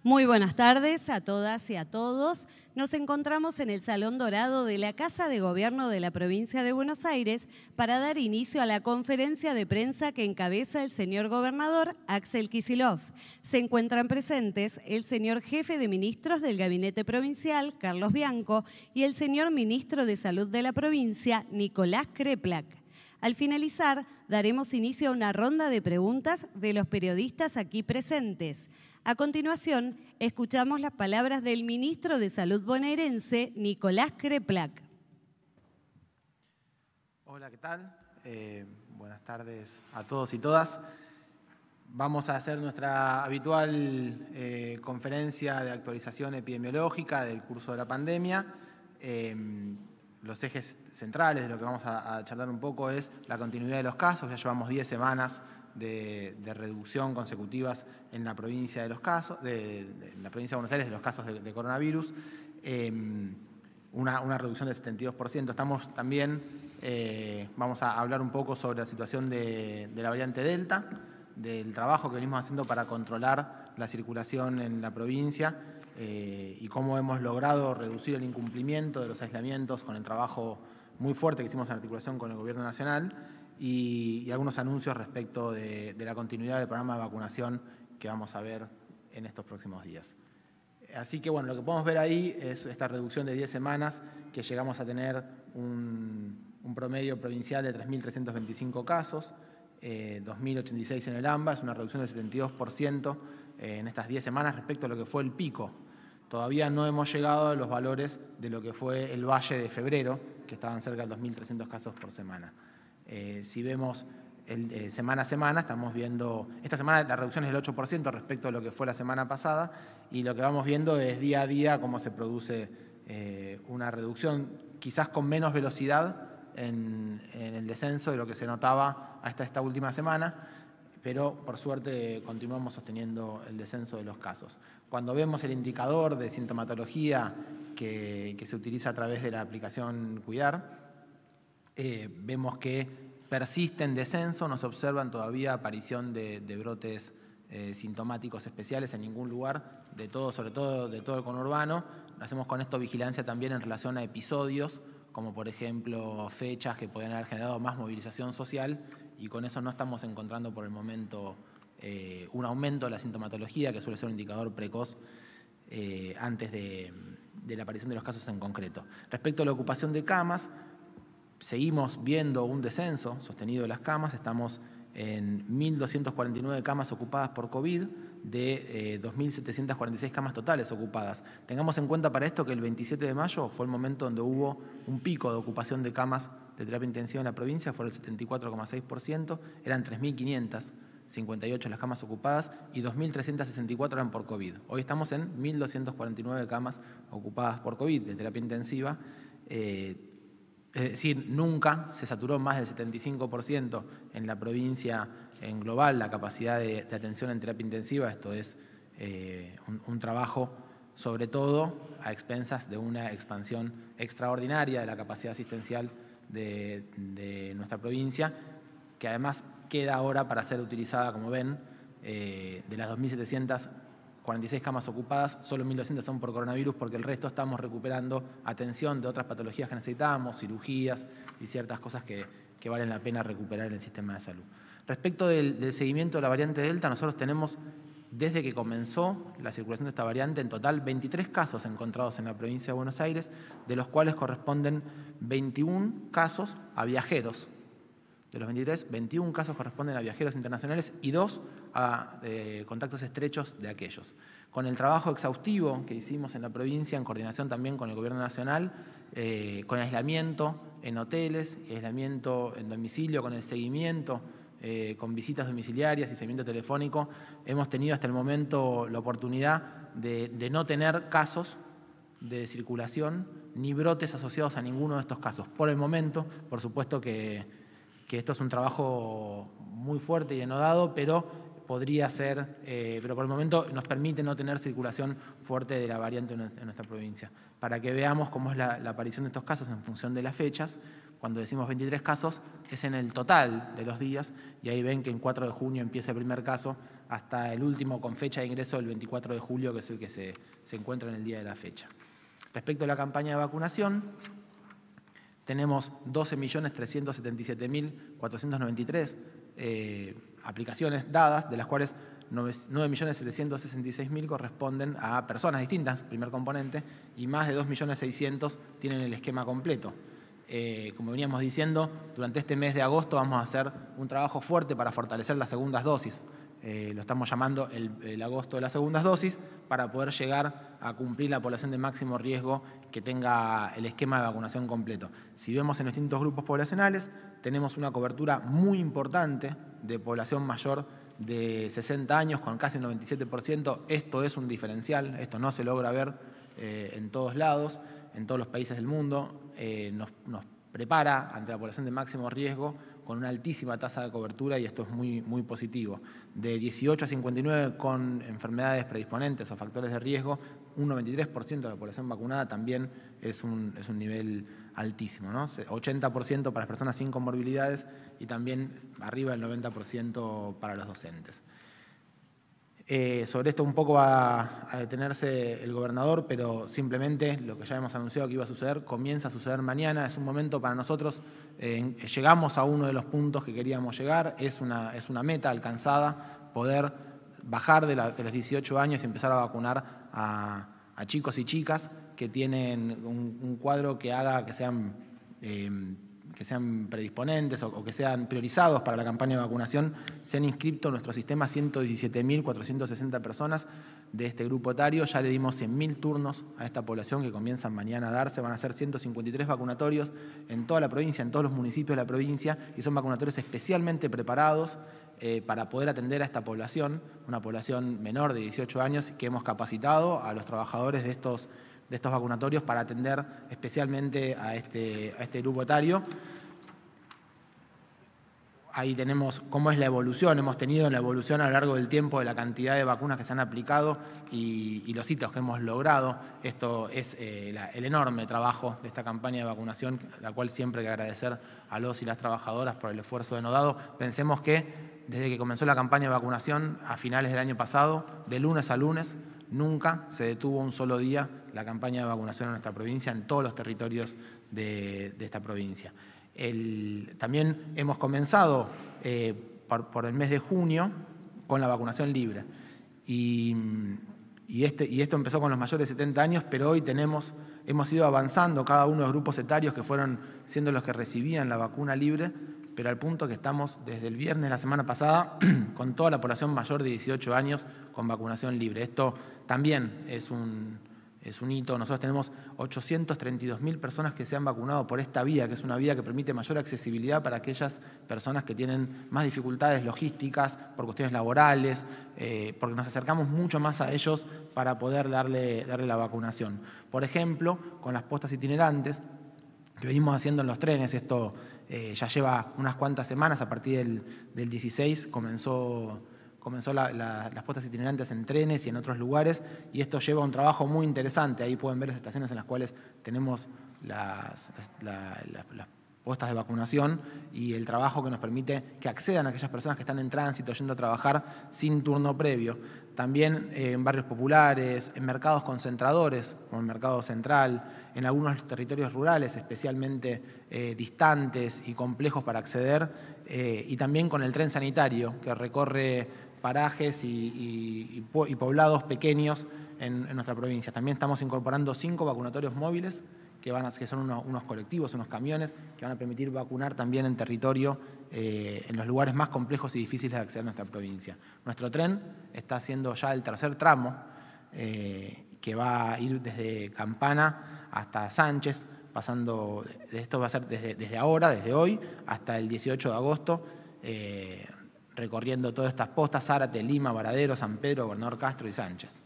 Muy buenas tardes a todas y a todos. Nos encontramos en el Salón Dorado de la Casa de Gobierno de la Provincia de Buenos Aires para dar inicio a la conferencia de prensa que encabeza el señor gobernador Axel Kicillof. Se encuentran presentes el señor jefe de ministros del Gabinete Provincial, Carlos Bianco, y el señor ministro de Salud de la provincia, Nicolás Kreplak. Al finalizar, daremos inicio a una ronda de preguntas de los periodistas aquí presentes. A continuación, escuchamos las palabras del ministro de Salud bonaerense, Nicolás Kreplak. Hola, ¿qué tal? Buenas tardes a todos y todas. Vamos a hacer nuestra habitual conferencia de actualización epidemiológica del curso de la pandemia. Los ejes centrales de lo que vamos a charlar un poco es la continuidad de los casos. Ya llevamos 10 semanas de reducción consecutivas en la provincia de los casos, de la provincia de Buenos Aires, de los casos de coronavirus, una reducción del 72%. Estamos también, vamos a hablar un poco sobre la situación de la variante Delta, del trabajo que venimos haciendo para controlar la circulación en la provincia y cómo hemos logrado reducir el incumplimiento de los aislamientos con el trabajo muy fuerte que hicimos en articulación con el Gobierno Nacional y algunos anuncios respecto de la continuidad del programa de vacunación que vamos a ver en estos próximos días. Así que bueno, lo que podemos ver ahí es esta reducción de 10 semanas que llegamos a tener un promedio provincial de 3.325 casos, 2.086 en el AMBA, es una reducción del 72% en estas 10 semanas respecto a lo que fue el pico. Todavía no hemos llegado a los valores de lo que fue el valle de febrero, que estaban cerca de 2.300 casos por semana. Si vemos semana a semana, estamos viendo, esta semana la reducción es del 8% respecto a lo que fue la semana pasada, y lo que vamos viendo es día a día cómo se produce una reducción, quizás con menos velocidad en el descenso de lo que se notaba hasta esta última semana, pero por suerte continuamos sosteniendo el descenso de los casos. Cuando vemos el indicador de sintomatología que se utiliza a través de la aplicación Cuidar, vemos que persiste en descenso, no se observan todavía aparición de brotes sintomáticos especiales en ningún lugar, sobre todo de todo el conurbano. Hacemos con esto vigilancia también en relación a episodios, como por ejemplo fechas que pueden haber generado más movilización social, y con eso no estamos encontrando por el momento un aumento de la sintomatología, que suele ser un indicador precoz antes de la aparición de los casos en concreto. Respecto a la ocupación de camas, seguimos viendo un descenso sostenido de las camas. Estamos en 1.249 camas ocupadas por COVID, de 2.746 camas totales ocupadas. Tengamos en cuenta para esto que el 27 de mayo fue el momento donde hubo un pico de ocupación de camas de terapia intensiva en la provincia, fue el 74,6%, eran 3.558 las camas ocupadas y 2.364 eran por COVID. Hoy estamos en 1.249 camas ocupadas por COVID de terapia intensiva. Es decir, nunca se saturó más del 75% en la provincia en global la capacidad de atención en terapia intensiva. Esto es un trabajo, sobre todo, a expensas de una expansión extraordinaria de la capacidad asistencial de nuestra provincia, que además queda ahora para ser utilizada, como ven, de las 2.746 camas ocupadas, solo 1.200 son por coronavirus, porque el resto estamos recuperando atención de otras patologías que necesitamos, cirugías y ciertas cosas que valen la pena recuperar en el sistema de salud. Respecto del seguimiento de la variante Delta, nosotros tenemos, desde que comenzó la circulación de esta variante, en total 23 casos encontrados en la provincia de Buenos Aires, de los cuales corresponden 21 casos a viajeros. De los 23, 21 casos corresponden a viajeros internacionales y 2 a contactos estrechos de aquellos. Con el trabajo exhaustivo que hicimos en la provincia, en coordinación también con el Gobierno Nacional, con aislamiento en hoteles, aislamiento en domicilio, con el seguimiento, con visitas domiciliarias y seguimiento telefónico, hemos tenido hasta el momento la oportunidad de no tener casos de circulación ni brotes asociados a ninguno de estos casos. Por el momento, por supuesto que esto es un trabajo muy fuerte y denodado, pero podría ser, pero por el momento nos permite no tener circulación fuerte de la variante en nuestra provincia. Para que veamos cómo es la aparición de estos casos en función de las fechas, cuando decimos 23 casos, es en el total de los días, y ahí ven que en 4 de junio empieza el primer caso, hasta el último con fecha de ingreso del 24 de julio, que es el que se encuentra en el día de la fecha. Respecto a la campaña de vacunación, tenemos 12.377.493 aplicaciones dadas, de las cuales 9.766.000 corresponden a personas distintas, primer componente, y más de 2.600.000 tienen el esquema completo. Como veníamos diciendo, durante este mes de agosto vamos a hacer un trabajo fuerte para fortalecer las segundas dosis. Lo estamos llamando el agosto de las segundas dosis, para poder llegar a cumplir la población de máximo riesgo que tenga el esquema de vacunación completo. Si vemos en los distintos grupos poblacionales, tenemos una cobertura muy importante de población mayor de 60 años, con casi un 97%. Esto es un diferencial, esto no se logra ver en todos lados, en todos los países del mundo. Nos prepara ante la población de máximo riesgo con una altísima tasa de cobertura, y esto es muy positivo. De 18 a 59 con enfermedades predisponentes o factores de riesgo, un 93% de la población vacunada también es un nivel altísimo, ¿no? 80% para las personas sin comorbilidades y también arriba del 90% para los docentes. Sobre esto un poco va a detenerse el gobernador, pero simplemente lo que ya hemos anunciado que iba a suceder, comienza a suceder mañana. Es un momento para nosotros, llegamos a uno de los puntos que queríamos llegar, es una meta alcanzada, poder bajar de los 18 años y empezar a vacunar a chicos y chicas que tienen un cuadro que haga que sean predisponentes o que sean priorizados para la campaña de vacunación. Se han inscrito en nuestro sistema 117.460 personas de este grupo etario. Ya le dimos 100.000 turnos a esta población que comienzan mañana a darse. Van a ser 153 vacunatorios en toda la provincia, en todos los municipios de la provincia, y son vacunatorios especialmente preparados para poder atender a esta población, una población menor de 18 años, que hemos capacitado a los trabajadores de estos vacunatorios para atender especialmente a este grupo etario. Ahí tenemos cómo es la evolución. Hemos tenido la evolución a lo largo del tiempo de la cantidad de vacunas que se han aplicado y los hitos que hemos logrado. Esto es el enorme trabajo de esta campaña de vacunación, la cual siempre hay que agradecer a los y las trabajadoras por el esfuerzo denodado. Pensemos que desde que comenzó la campaña de vacunación a finales del año pasado, de lunes a lunes, nunca se detuvo un solo día la campaña de vacunación en nuestra provincia, en todos los territorios de esta provincia. También hemos comenzado por el mes de junio con la vacunación libre. Y esto empezó con los mayores de 70 años, pero hoy hemos ido avanzando cada uno de los grupos etarios que fueron siendo los que recibían la vacuna libre, pero al punto que estamos desde el viernes de la semana pasada con toda la población mayor de 18 años con vacunación libre. Esto también es un hito. Nosotros tenemos 832.000 personas que se han vacunado por esta vía, que es una vía que permite mayor accesibilidad para aquellas personas que tienen más dificultades logísticas, por cuestiones laborales, porque nos acercamos mucho más a ellos para poder darle la vacunación. Por ejemplo, con las postas itinerantes que venimos haciendo en los trenes. Esto ya lleva unas cuantas semanas. A partir del 16 comenzó las postas itinerantes en trenes y en otros lugares, y esto lleva un trabajo muy interesante. Ahí pueden ver las estaciones en las cuales tenemos las postas de vacunación y el trabajo que nos permite que accedan a aquellas personas que están en tránsito yendo a trabajar sin turno previo. También en barrios populares, en mercados concentradores, como el Mercado Central, en algunos territorios rurales especialmente distantes y complejos para acceder, y también con el tren sanitario que recorre parajes y poblados pequeños en nuestra provincia. También estamos incorporando 5 vacunatorios móviles que son unos colectivos, unos camiones que van a permitir vacunar también en territorio en los lugares más complejos y difíciles de acceder a nuestra provincia. Nuestro tren está haciendo ya el tercer tramo, que va a ir desde Campana hasta Sánchez, pasando, esto va a ser desde hoy, hasta el 18 de agosto, recorriendo todas estas postas: Zárate, Lima, Varadero, San Pedro, Gobernador Castro y Sánchez.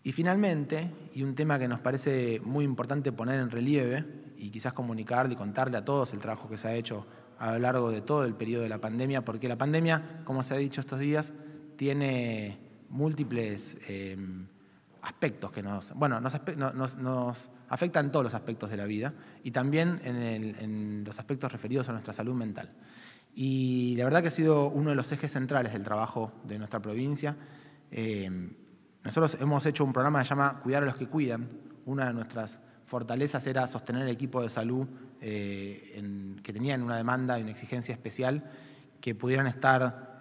Y finalmente, y un tema que nos parece muy importante poner en relieve y quizás comunicarle y contarle a todos el trabajo que se ha hecho a lo largo de todo el periodo de la pandemia, porque la pandemia, como se ha dicho estos días, tiene múltiples aspectos que nos afectan en todos los aspectos de la vida, y también en los aspectos referidos a nuestra salud mental. Y la verdad que ha sido uno de los ejes centrales del trabajo de nuestra provincia. Nosotros hemos hecho un programa que se llama Cuidar a los que cuidan. Una de nuestras fortalezas era sostener el equipo de salud que tenían una demanda y una exigencia especial, que pudieran estar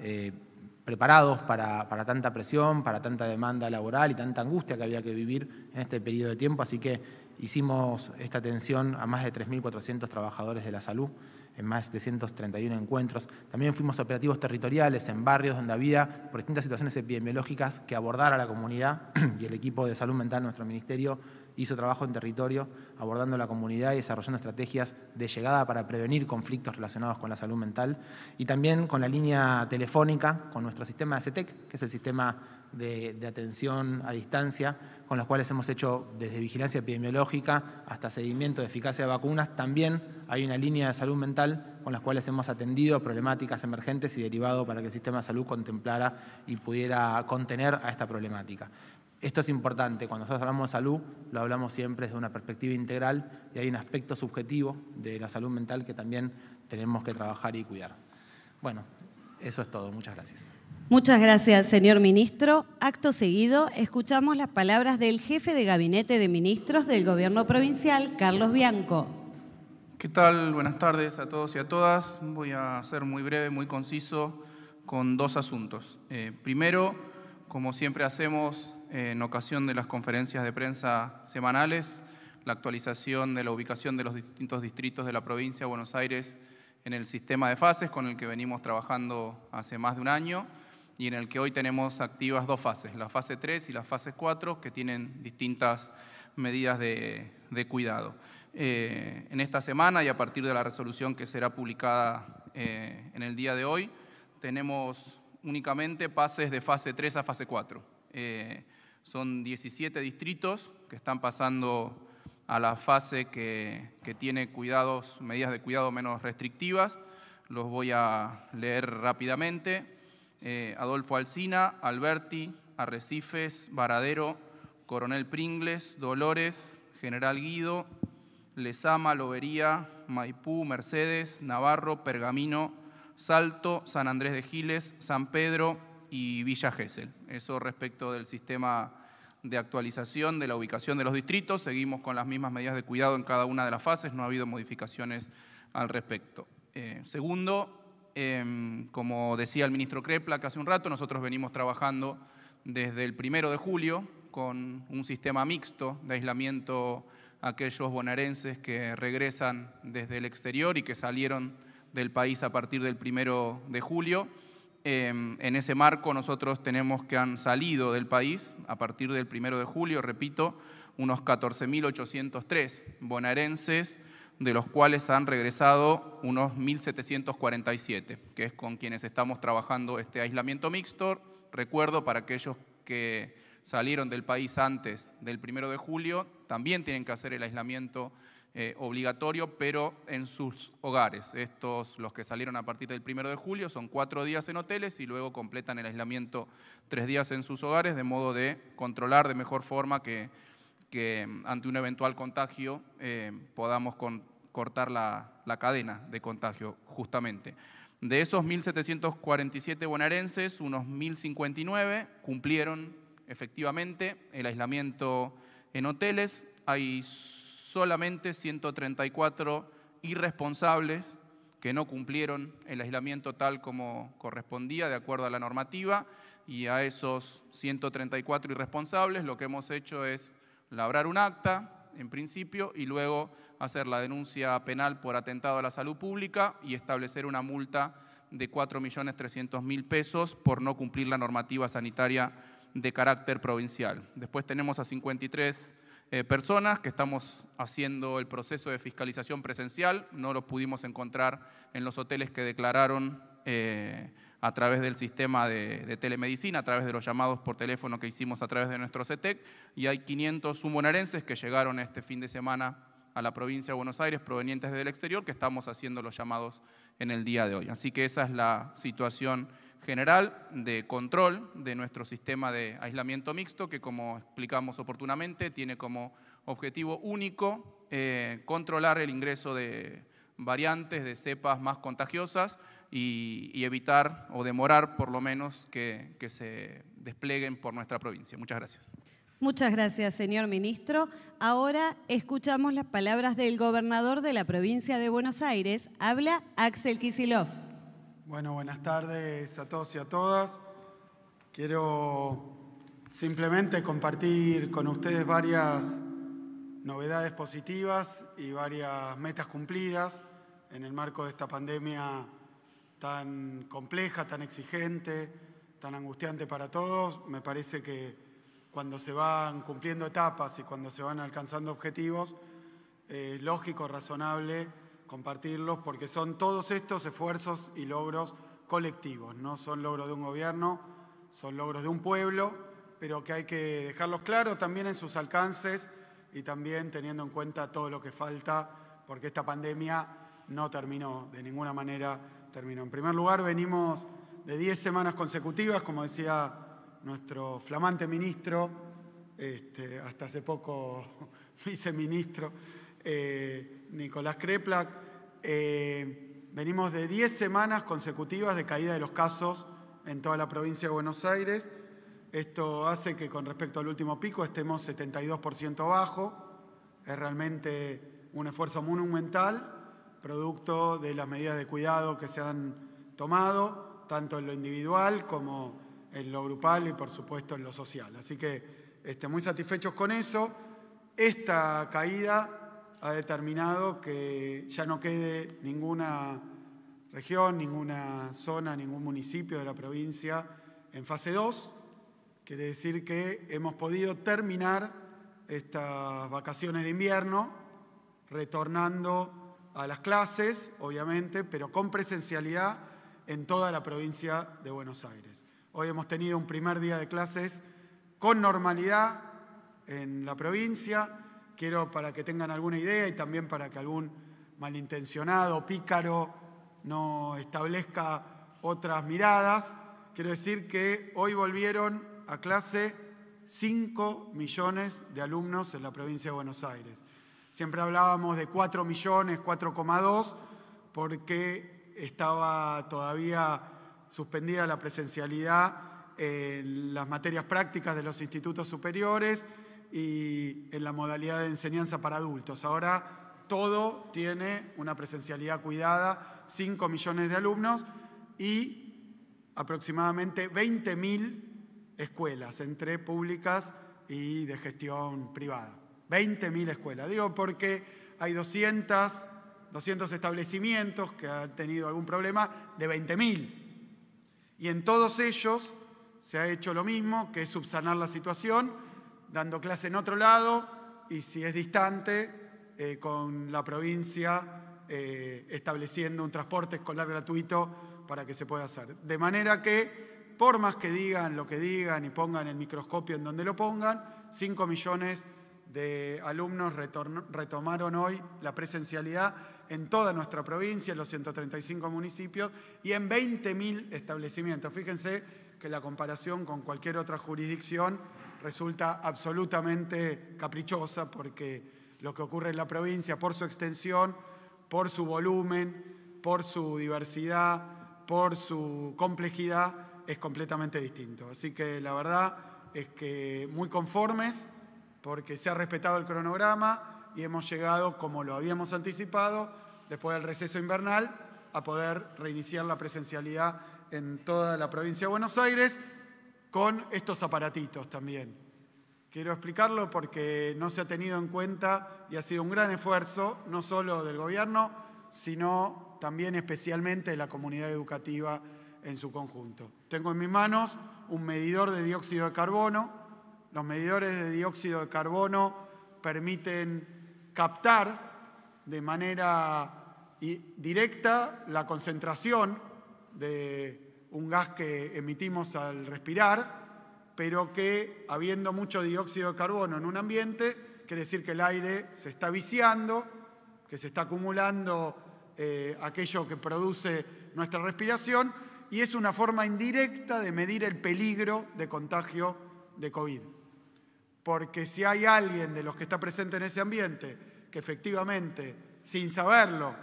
preparados para tanta presión, para tanta demanda laboral y tanta angustia que había que vivir en este periodo de tiempo. Así que hicimos esta atención a más de 3.400 trabajadores de la salud en más de 131 encuentros. También fuimos a operativos territoriales en barrios donde había, por distintas situaciones epidemiológicas, que abordar a la comunidad, y el equipo de salud mental de nuestro ministerio hizo trabajo en territorio abordando la comunidad y desarrollando estrategias de llegada para prevenir conflictos relacionados con la salud mental, y también con la línea telefónica, con nuestro sistema de CETEC, que es el sistema de atención a distancia, con los cuales hemos hecho desde vigilancia epidemiológica hasta seguimiento de eficacia de vacunas. También hay una línea de salud mental con las cuales hemos atendido problemáticas emergentes y derivado para que el sistema de salud contemplara y pudiera contener a esta problemática. Esto es importante, cuando nosotros hablamos de salud, lo hablamos siempre desde una perspectiva integral y hay un aspecto subjetivo de la salud mental que también tenemos que trabajar y cuidar. Bueno, eso es todo. Muchas gracias. Muchas gracias, señor ministro. Acto seguido, escuchamos las palabras del jefe de Gabinete de Ministros del Gobierno Provincial, Carlos Bianco. ¿Qué tal? Buenas tardes a todos y a todas. Voy a ser muy breve, muy conciso, con dos asuntos. Primero, como siempre hacemos en ocasión de las conferencias de prensa semanales, la actualización de la ubicación de los distintos distritos de la provincia de Buenos Aires en el sistema de fases con el que venimos trabajando hace más de un año y en el que hoy tenemos activas dos fases, la fase 3 y la fase 4, que tienen distintas medidas de cuidado. En esta semana y a partir de la resolución que será publicada en el día de hoy, tenemos únicamente pases de fase 3 a fase 4. Son 17 distritos que están pasando a la fase que tiene medidas de cuidado menos restrictivas. Los voy a leer rápidamente. Adolfo Alsina, Alberti, Arrecifes, Varadero, Coronel Pringles, Dolores, General Guido, Lezama, Lobería, Maipú, Mercedes, Navarro, Pergamino, Salto, San Andrés de Giles, San Pedro y Villa Gesell. Eso respecto del sistema de actualización de la ubicación de los distritos. Seguimos con las mismas medidas de cuidado en cada una de las fases, no ha habido modificaciones al respecto. Segundo, como decía el ministro Kreplak hace un rato, nosotros venimos trabajando desde el 1 de julio con un sistema mixto de aislamiento a aquellos bonaerenses que regresan desde el exterior y que salieron del país a partir del 1 de julio. En ese marco nosotros tenemos que han salido del país a partir del 1 de julio, repito, unos 14.803 bonaerenses, de los cuales han regresado unos 1.747, que es con quienes estamos trabajando este aislamiento mixto. Recuerdo, para aquellos que salieron del país antes del 1 de julio, también tienen que hacer el aislamiento obligatorio, pero en sus hogares. Los que salieron a partir del 1 de julio, son 4 días en hoteles y luego completan el aislamiento 3 días en sus hogares, de modo de controlar de mejor forma que ante un eventual contagio podamos cortar la cadena de contagio, justamente. De esos 1.747 bonaerenses, unos 1.059 cumplieron efectivamente el aislamiento en hoteles. Hay solamente 134 irresponsables que no cumplieron el aislamiento tal como correspondía de acuerdo a la normativa, y a esos 134 irresponsables lo que hemos hecho es labrar un acta, en principio, y luego hacer la denuncia penal por atentado a la salud pública y establecer una multa de 4.300.000 pesos por no cumplir la normativa sanitaria de carácter provincial. Después tenemos a 53 personas que estamos haciendo el proceso de fiscalización presencial. No los pudimos encontrar en los hoteles que declararon a través del sistema de telemedicina, a través de los llamados por teléfono que hicimos a través de nuestro CETEC, y hay 501 bonaerenses que llegaron este fin de semana a la provincia de Buenos Aires provenientes del exterior, que estamos haciendo los llamados en el día de hoy. Así que esa es la situación general de control de nuestro sistema de aislamiento mixto, que, como explicamos oportunamente, tiene como objetivo único controlar el ingreso de variantes, de cepas más contagiosas y evitar o demorar por lo menos que se desplieguen por nuestra provincia. Muchas gracias. Muchas gracias, señor ministro. Ahora escuchamos las palabras del gobernador de la provincia de Buenos Aires. Habla Axel Kicillof. Bueno, buenas tardes a todos y a todas. Quiero simplemente compartir con ustedes varias novedades positivas y varias metas cumplidas en el marco de esta pandemia tan compleja, tan exigente, tan angustiante para todos. Me parece que cuando se van cumpliendo etapas y cuando se van alcanzando objetivos, es lógico, razonable compartirlos, porque son todos estos esfuerzos y logros colectivos. No son logros de un gobierno, son logros de un pueblo, pero que hay que dejarlos claros también en sus alcances y también teniendo en cuenta todo lo que falta, porque esta pandemia no terminó, de ninguna manera terminó. En primer lugar, venimos de 10 semanas consecutivas, como decía nuestro flamante ministro, hasta hace poco viceministro, Nicolás Kreplak. Venimos de 10 semanas consecutivas de caída de los casos en toda la provincia de Buenos Aires. Esto hace que con respecto al último pico estemos 72% abajo. Es realmente un esfuerzo monumental, producto de las medidas de cuidado que se han tomado, tanto en lo individual como en lo grupal y por supuesto en lo social. Así que muy satisfechos con eso. Esta caída ha determinado que ya no quede ninguna región, ninguna zona, ningún municipio de la provincia en fase 2. Quiere decir que hemos podido terminar estas vacaciones de invierno retornando a las clases, obviamente, pero con presencialidad en toda la provincia de Buenos Aires. Hoy hemos tenido un primer día de clases con normalidad en la provincia. Quiero, para que tengan alguna idea y también para que algún malintencionado, pícaro, no establezca otras miradas, quiero decir que hoy volvieron a clase 5 millones de alumnos en la provincia de Buenos Aires. Siempre hablábamos de 4 millones, 4,2, porque estaba todavía suspendida la presencialidad en las materias prácticas de los institutos superiores y en la modalidad de enseñanza para adultos. Ahora todo tiene una presencialidad cuidada, 5 millones de alumnos y aproximadamente 20.000 escuelas, entre públicas y de gestión privada. 20.000 escuelas. Digo porque hay 200 establecimientos que han tenido algún problema de 20.000. Y en todos ellos se ha hecho lo mismo, que es subsanar la situación, dando clase en otro lado y, si es distante, con la provincia estableciendo un transporte escolar gratuito para que se pueda hacer. De manera que, por más que digan lo que digan y pongan el microscopio en donde lo pongan, 5 millones de alumnos retomaron hoy la presencialidad en toda nuestra provincia, en los 135 municipios y en 20.000 establecimientos. Fíjense que la comparación con cualquier otra jurisdicción resulta absolutamente caprichosa, porque lo que ocurre en la provincia, por su extensión, por su volumen, por su diversidad, por su complejidad, es completamente distinto. Así que la verdad es que muy conformes, porque se ha respetado el cronograma y hemos llegado, como lo habíamos anticipado, después del receso invernal, a poder reiniciar la presencialidad en toda la provincia de Buenos Aires con estos aparatitos también. Quiero explicarlo porque no se ha tenido en cuenta y ha sido un gran esfuerzo, no solo del gobierno, sino también especialmente de la comunidad educativa en su conjunto. Tengo en mis manos un medidor de dióxido de carbono. Los medidores de dióxido de carbono permiten captar de manera directa la concentración de un gas que emitimos al respirar, pero que, habiendo mucho dióxido de carbono en un ambiente, quiere decir que el aire se está viciando, que se está acumulando aquello que produce nuestra respiración, y es una forma indirecta de medir el peligro de contagio de COVID. Porque si hay alguien de los que está presente en ese ambiente que efectivamente, sin saberlo,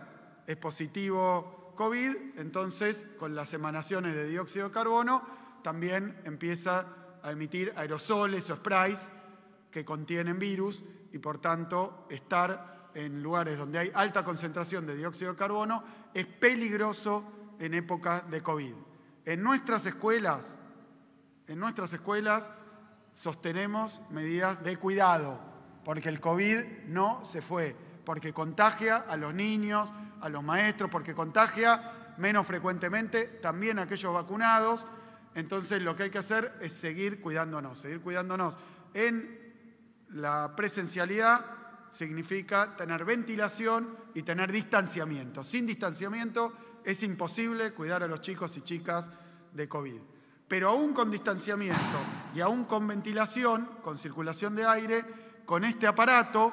es positivo COVID, entonces con las emanaciones de dióxido de carbono también empieza a emitir aerosoles o sprays que contienen virus y por tanto estar en lugares donde hay alta concentración de dióxido de carbono es peligroso en época de COVID. En nuestras escuelas sostenemos medidas de cuidado, porque el COVID no se fue, porque contagia a los niños, a los maestros, porque contagia menos frecuentemente también a aquellos vacunados. Entonces lo que hay que hacer es seguir cuidándonos. En la presencialidad significa tener ventilación y tener distanciamiento. Sin distanciamiento es imposible cuidar a los chicos y chicas de COVID. Pero aún con distanciamiento y aún con ventilación, con circulación de aire, con este aparato,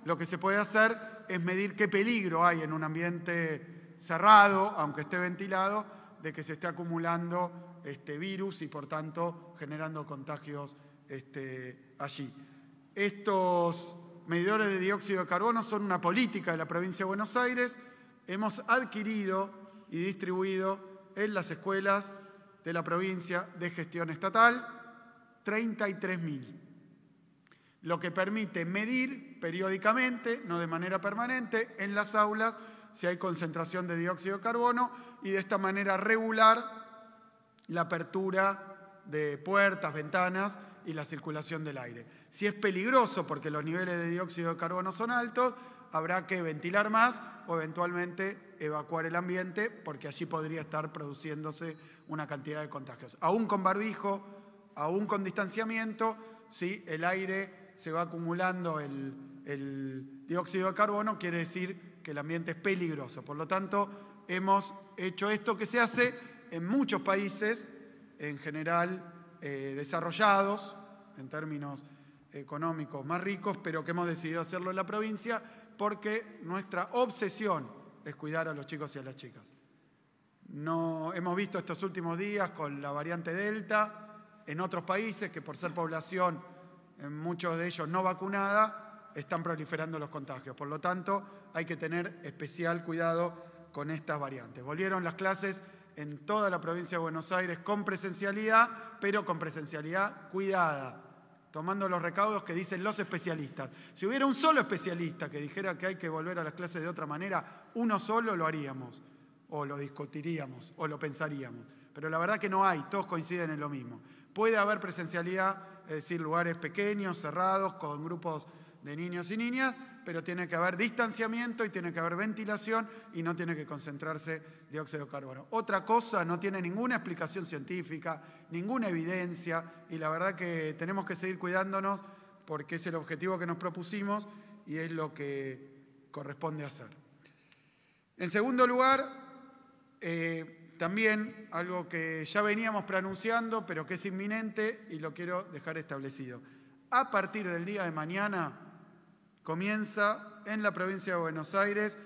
lo que se puede hacer es medir qué peligro hay en un ambiente cerrado, aunque esté ventilado, de que se esté acumulando virus y por tanto generando contagios allí. Estos medidores de dióxido de carbono son una política de la provincia de Buenos Aires. Hemos adquirido y distribuido en las escuelas de la provincia de gestión estatal 33.000, lo que permite medir periódicamente, no de manera permanente, en las aulas si hay concentración de dióxido de carbono y de esta manera regular la apertura de puertas, ventanas y la circulación del aire. Si es peligroso porque los niveles de dióxido de carbono son altos, habrá que ventilar más o eventualmente evacuar el ambiente porque allí podría estar produciéndose una cantidad de contagios. Aún con barbijo, aún con distanciamiento, si el aire se va acumulando el dióxido de carbono, quiere decir que el ambiente es peligroso. Por lo tanto, hemos hecho esto que se hace en muchos países, en general desarrollados, en términos económicos más ricos, pero que hemos decidido hacerlo en la provincia porque nuestra obsesión es cuidar a los chicos y a las chicas. No, hemos visto estos últimos días con la variante Delta, en otros países que por ser población, en muchos de ellos no vacunada, están proliferando los contagios. Por lo tanto, hay que tener especial cuidado con estas variantes. Volvieron las clases en toda la provincia de Buenos Aires con presencialidad, pero con presencialidad cuidada, tomando los recaudos que dicen los especialistas. Si hubiera un solo especialista que dijera que hay que volver a las clases de otra manera, uno solo lo haríamos, o lo discutiríamos, o lo pensaríamos. Pero la verdad que no hay, todos coinciden en lo mismo. Puede haber presencialidad, es decir, lugares pequeños, cerrados, con grupos de niños y niñas, pero tiene que haber distanciamiento y tiene que haber ventilación y no tiene que concentrarse dióxido de carbono. Otra cosa no tiene ninguna explicación científica, ninguna evidencia y la verdad que tenemos que seguir cuidándonos porque es el objetivo que nos propusimos y es lo que corresponde hacer. En segundo lugar, también algo que ya veníamos preanunciando pero que es inminente y lo quiero dejar establecido. A partir del día de mañana comienza en la provincia de Buenos Aires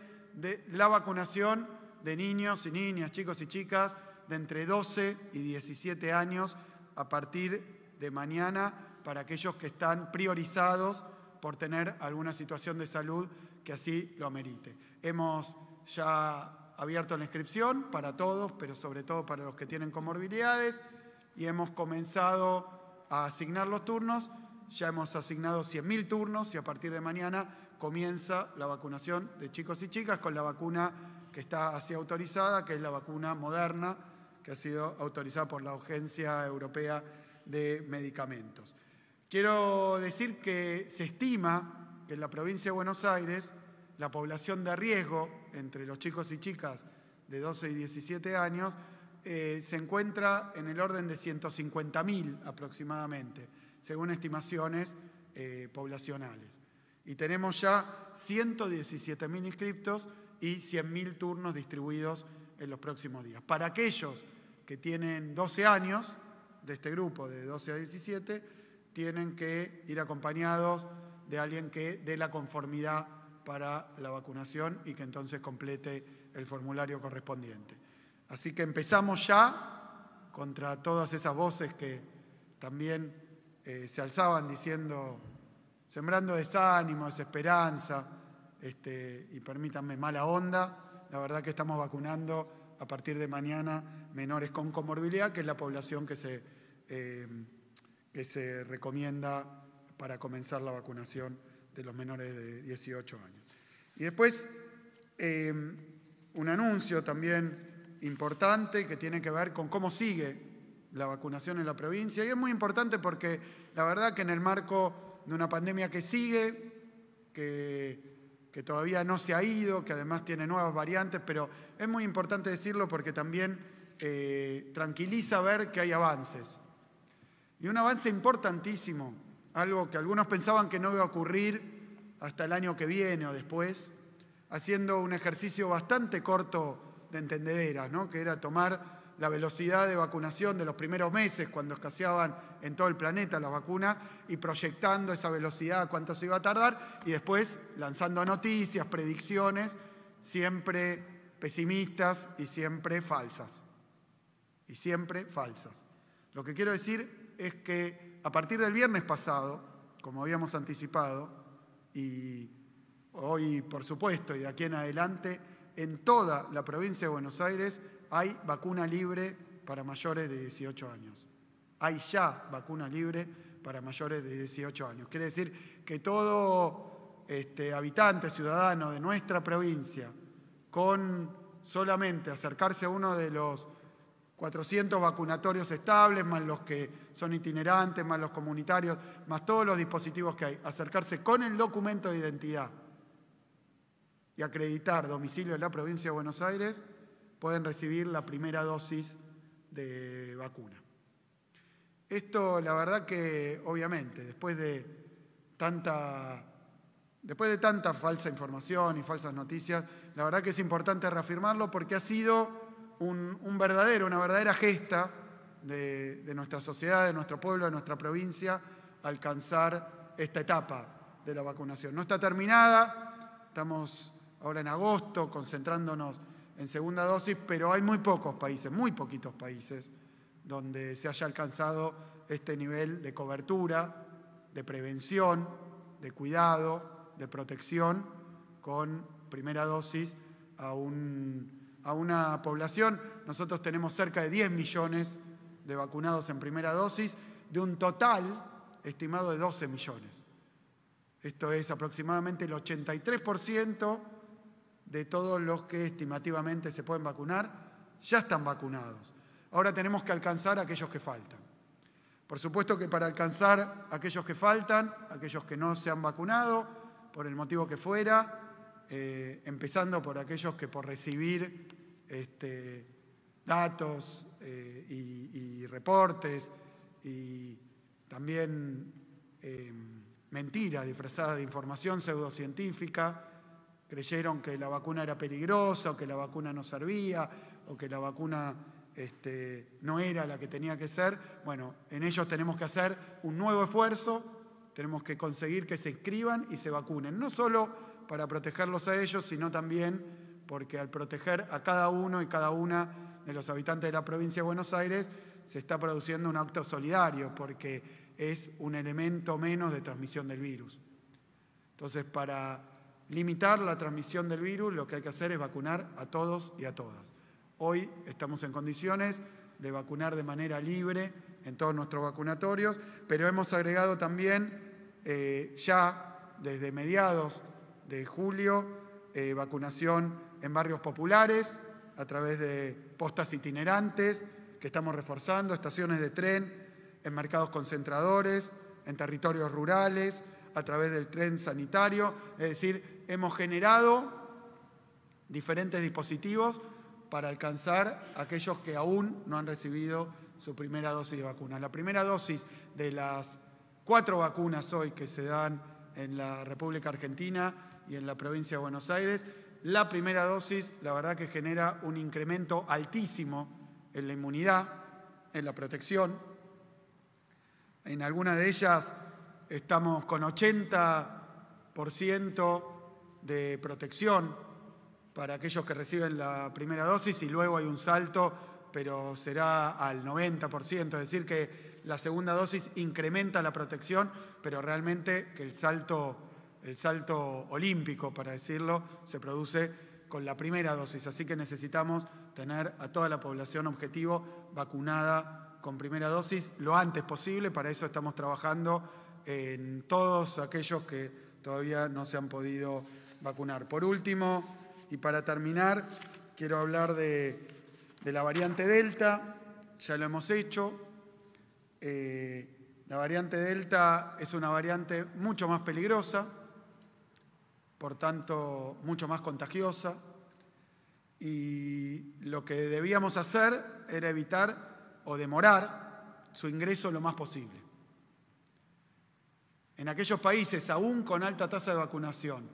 la vacunación de niños y niñas, chicos y chicas de entre 12 y 17 años a partir de mañana para aquellos que están priorizados por tener alguna situación de salud que así lo amerite. Hemos ya abierto la inscripción para todos, pero sobre todo para los que tienen comorbilidades y hemos comenzado a asignar los turnos. Ya hemos asignado 100.000 turnos y a partir de mañana comienza la vacunación de chicos y chicas con la vacuna que está así autorizada, que es la vacuna Moderna, que ha sido autorizada por la Agencia Europea de Medicamentos. Quiero decir que se estima que en la provincia de Buenos Aires la población de riesgo entre los chicos y chicas de 12 y 17 años se encuentra en el orden de 150.000 aproximadamente, según estimaciones poblacionales. Y tenemos ya 117.000 inscriptos y 100.000 turnos distribuidos en los próximos días. Para aquellos que tienen 12 años, de este grupo de 12 a 17, tienen que ir acompañados de alguien que dé la conformidad para la vacunación y que entonces complete el formulario correspondiente. Así que empezamos ya contra todas esas voces que también se alzaban diciendo, sembrando desánimo, desesperanza y permítanme, mala onda. la verdad que estamos vacunando a partir de mañana menores con comorbilidad, que es la población que se recomienda para comenzar la vacunación de los menores de 18 años. Y después, un anuncio también importante que tiene que ver con cómo sigue la vacunación en la provincia. Y es muy importante porque la verdad que en el marco de una pandemia que sigue, que todavía no se ha ido, que además tiene nuevas variantes, pero es muy importante decirlo porque también tranquiliza ver que hay avances. Y un avance importantísimo, algo que algunos pensaban que no iba a ocurrir hasta el año que viene o después, haciendo un ejercicio bastante corto de entendederas, ¿no? Que era tomar la velocidad de vacunación de los primeros meses, cuando escaseaban en todo el planeta las vacunas, y proyectando esa velocidad, cuánto se iba a tardar, y después lanzando noticias, predicciones, siempre pesimistas y siempre falsas. Y siempre falsas. Lo que quiero decir es que a partir del viernes pasado, como habíamos anticipado, y hoy, por supuesto, y de aquí en adelante, en toda la provincia de Buenos Aires hay vacuna libre para mayores de 18 años. Hay ya vacuna libre para mayores de 18 años. Quiere decir que todo habitante, ciudadano de nuestra provincia, con solamente acercarse a uno de los 400 vacunatorios estables, más los que son itinerantes, más los comunitarios, más todos los dispositivos que hay, acercarse con el documento de identidad y acreditar domicilio en la provincia de Buenos Aires, pueden recibir la primera dosis de vacuna. Esto, la verdad que, obviamente, después de tanta falsa información y falsas noticias, la verdad que es importante reafirmarlo porque ha sido una verdadera gesta de nuestra sociedad, de nuestro pueblo, de nuestra provincia, alcanzar esta etapa de la vacunación. No está terminada, estamos ahora en agosto concentrándonos en segunda dosis, pero hay muy poquitos países donde se haya alcanzado este nivel de cobertura, de prevención, de cuidado, de protección con primera dosis a una población. Nosotros tenemos cerca de 10 millones de vacunados en primera dosis, de un total estimado de 12 millones. Esto es aproximadamente el 83% de todos los que estimativamente se pueden vacunar, ya están vacunados. Ahora tenemos que alcanzar a aquellos que faltan. Por supuesto que para alcanzar a aquellos que faltan, aquellos que no se han vacunado, por el motivo que fuera, empezando por aquellos que por recibir datos y reportes y también mentiras disfrazadas de información pseudocientífica, creyeron que la vacuna era peligrosa o que la vacuna no servía o que la vacuna no era la que tenía que ser. Bueno, en ellos tenemos que hacer un nuevo esfuerzo, tenemos que conseguir que se inscriban y se vacunen, no solo para protegerlos a ellos, sino también porque al proteger a cada uno y cada una de los habitantes de la provincia de Buenos Aires se está produciendo un acto solidario porque es un elemento menos de transmisión del virus. Entonces, para limitar la transmisión del virus, lo que hay que hacer es vacunar a todos y a todas. Hoy estamos en condiciones de vacunar de manera libre en todos nuestros vacunatorios, pero hemos agregado también ya desde mediados de julio vacunación en barrios populares a través de postas itinerantes que estamos reforzando, estaciones de tren, en mercados concentradores, en territorios rurales, a través del tren sanitario. Es decir, hemos generado diferentes dispositivos para alcanzar a aquellos que aún no han recibido su primera dosis de vacuna. La primera dosis de las 4 vacunas hoy que se dan en la República Argentina y en la provincia de Buenos Aires, la primera dosis, la verdad que genera un incremento altísimo en la inmunidad, en la protección. En algunas de ellas estamos con 80% de protección para aquellos que reciben la primera dosis y luego hay un salto, pero será al 90%, es decir que la segunda dosis incrementa la protección, pero realmente que el salto olímpico, para decirlo, se produce con la primera dosis, así que necesitamos tener a toda la población objetivo vacunada con primera dosis lo antes posible. Para eso estamos trabajando en todos aquellos que todavía no se han podido vacunar. Por último, y para terminar, quiero hablar de la variante Delta. Ya lo hemos hecho. La variante Delta es una variante mucho más peligrosa, por tanto, mucho más contagiosa. Y lo que debíamos hacer era evitar o demorar su ingreso lo más posible. En aquellos países, aún con alta tasa de vacunación,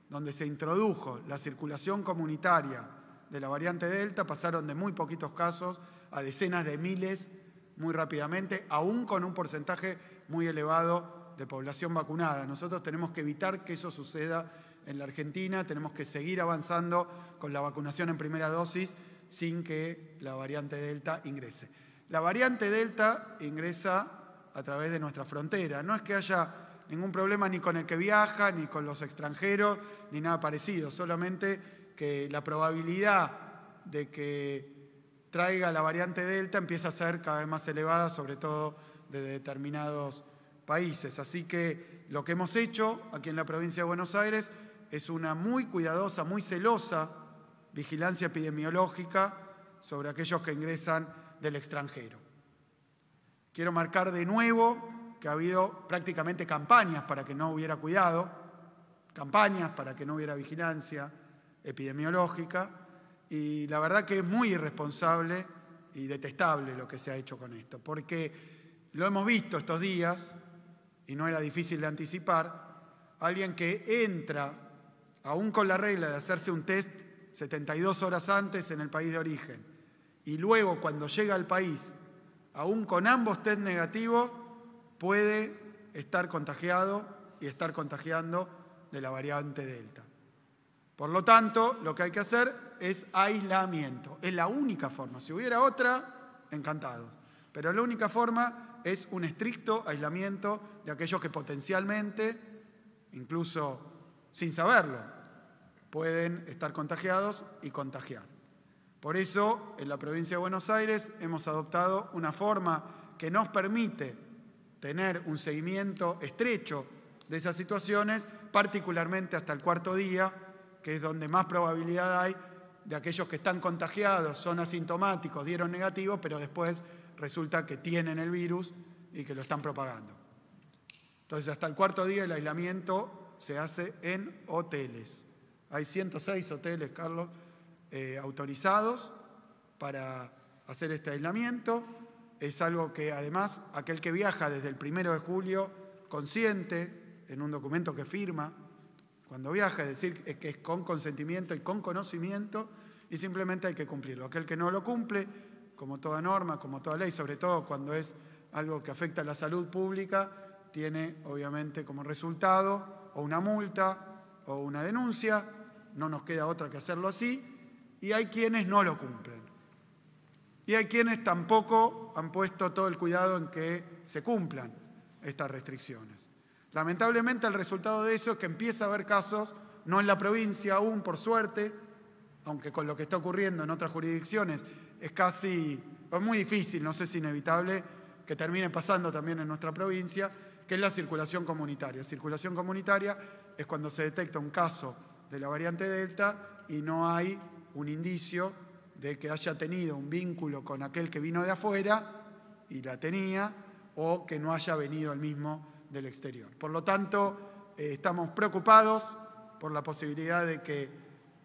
donde se introdujo la circulación comunitaria de la variante Delta, pasaron de muy poquitos casos a decenas de miles muy rápidamente, aún con un porcentaje muy elevado de población vacunada. Nosotros tenemos que evitar que eso suceda en la Argentina, tenemos que seguir avanzando con la vacunación en primera dosis sin que la variante Delta ingrese. La variante Delta ingresa a través de nuestra frontera. No es que haya ningún problema ni con el que viaja, ni con los extranjeros, ni nada parecido, solamente que la probabilidad de que traiga la variante Delta empieza a ser cada vez más elevada, sobre todo de determinados países. Así que lo que hemos hecho aquí en la provincia de Buenos Aires es una muy cuidadosa, muy celosa vigilancia epidemiológica sobre aquellos que ingresan del extranjero. Quiero marcar de nuevo que ha habido prácticamente campañas para que no hubiera cuidado, campañas para que no hubiera vigilancia epidemiológica, y la verdad que es muy irresponsable y detestable lo que se ha hecho con esto, porque lo hemos visto estos días, y no era difícil de anticipar, alguien que entra, aún con la regla de hacerse un test 72 horas antes en el país de origen, y luego cuando llega al país, aún con ambos test negativos, puede estar contagiado y estar contagiando de la variante Delta. Por lo tanto, lo que hay que hacer es aislamiento. Es la única forma. Si hubiera otra, encantados. Pero la única forma es un estricto aislamiento de aquellos que potencialmente, incluso sin saberlo, pueden estar contagiados y contagiar. Por eso, en la provincia de Buenos Aires hemos adoptado una forma que nos permite tener un seguimiento estrecho de esas situaciones, particularmente hasta el cuarto día, que es donde más probabilidad hay de aquellos que están contagiados, son asintomáticos, dieron negativo, pero después resulta que tienen el virus y que lo están propagando. Entonces, hasta el cuarto día el aislamiento se hace en hoteles. Hay 106 hoteles, Carlos, autorizados para hacer este aislamiento. Es algo que además aquel que viaja desde el 1 de julio, consciente en un documento que firma cuando viaja, es decir, es que es con consentimiento y con conocimiento, y simplemente hay que cumplirlo. Aquel que no lo cumple, como toda norma, como toda ley, sobre todo cuando es algo que afecta a la salud pública, tiene obviamente como resultado o una multa o una denuncia. No nos queda otra que hacerlo así, y hay quienes no lo cumplen. Y hay quienes tampoco han puesto todo el cuidado en que se cumplan estas restricciones. Lamentablemente el resultado de eso es que empieza a haber casos, no en la provincia aún, por suerte, aunque con lo que está ocurriendo en otras jurisdicciones es muy difícil, no sé si inevitable, que termine pasando también en nuestra provincia, que es la circulación comunitaria. Circulación comunitaria es cuando se detecta un caso de la variante Delta y no hay un indicio de que haya tenido un vínculo con aquel que vino de afuera y la tenía, o que no haya venido el mismo del exterior. Por lo tanto, estamos preocupados por la posibilidad de que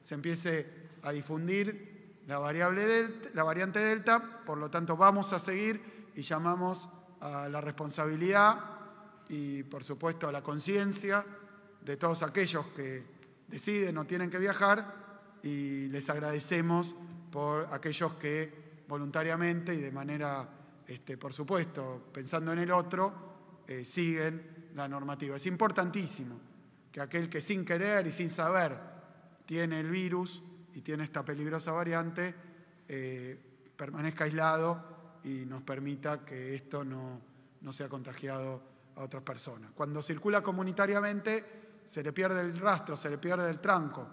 se empiece a difundir la variante Delta, por lo tanto vamos a seguir y llamamos a la responsabilidad y, por supuesto, a la conciencia de todos aquellos que deciden o tienen que viajar, y les agradecemos por aquellos que voluntariamente y de manera, por supuesto, pensando en el otro, siguen la normativa. Es importantísimo que aquel que sin querer y sin saber tiene el virus y tiene esta peligrosa variante, permanezca aislado y nos permita que esto no sea contagiado a otras personas. Cuando circula comunitariamente se le pierde el rastro, se le pierde el tranco.